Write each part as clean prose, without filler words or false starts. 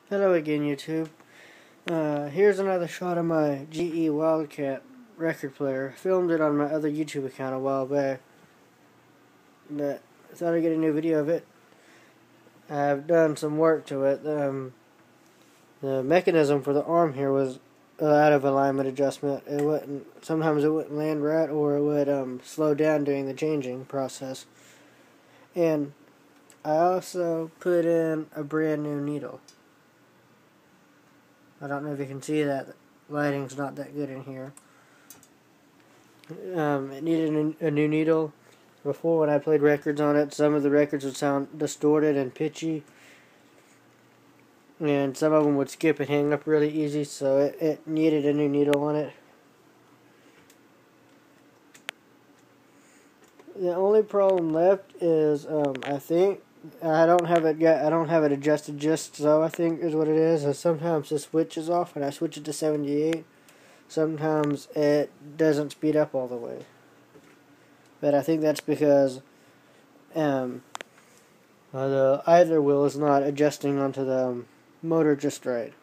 Hello again, YouTube. Here's another shot of my GE Wildcat record player. I filmed it on my other YouTube account a while back, but I thought I'd get a new video of it. I've done some work to it. The mechanism for the arm here was out of alignment adjustment. Sometimes it wouldn't land right, or it would slow down during the changing process. And I also put in a brand new needle. I don't know if you can see that. The lighting's not that good in here. It needed a new needle. Before, when I played records on it, some of the records would sound distorted and pitchy. And some of them would skip and hang up really easy, so it needed a new needle on it. The only problem left is, I think, I don't have it adjusted just so, I think is what it is. Sometimes the switch is off and I switch it to 78. Sometimes it doesn't speed up all the way. But I think that's because the either wheel is not adjusting onto the motor just right.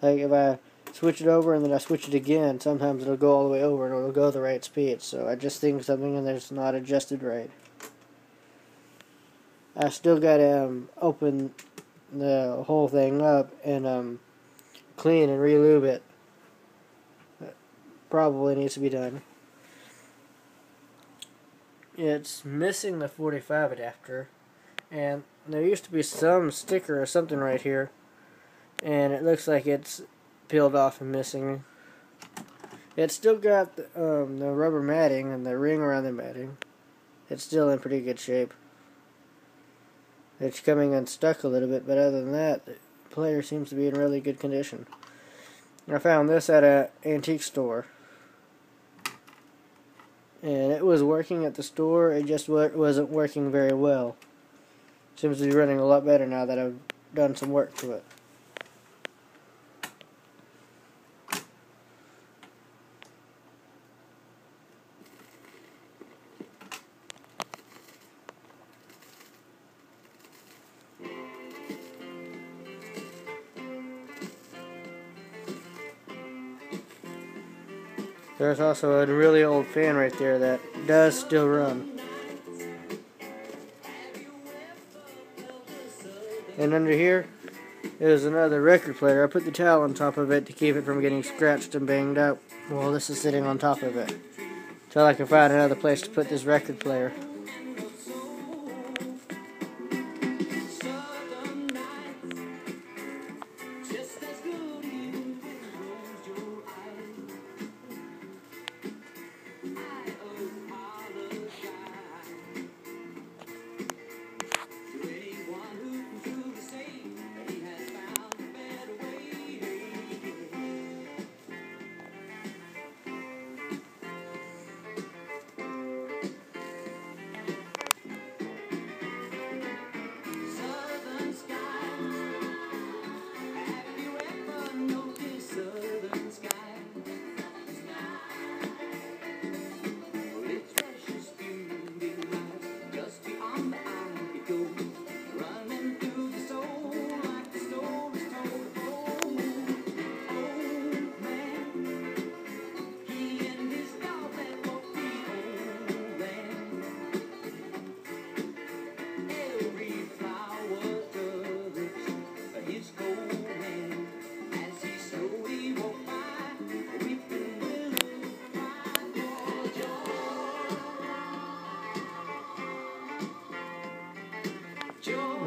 Like if I switch it over and then I switch it again, sometimes it'll go all the way over and it'll go the right speed. So I just think something in there's not adjusted right. I still gotta open the whole thing up and clean and re-lube it. That probably needs to be done. It's missing the 45 adapter, and there used to be some sticker or something right here, and it looks like it's peeled off and missing. It's still got the rubber matting and the ring around the matting. It's still in pretty good shape. It's coming unstuck a little bit, but other than that, the player seems to be in really good condition. I found this at an antique store, and it was working at the store. It just wasn't working very well. Seems to be running a lot better now that I've done some work to it. There's also a really old fan right there that does still run. And under here is another record player. I put the towel on top of it to keep it from getting scratched and banged up while this is sitting on top of it, till I can find another place to put this record player.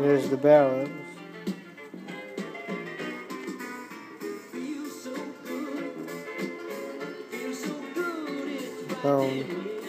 There's the barrels. Bone.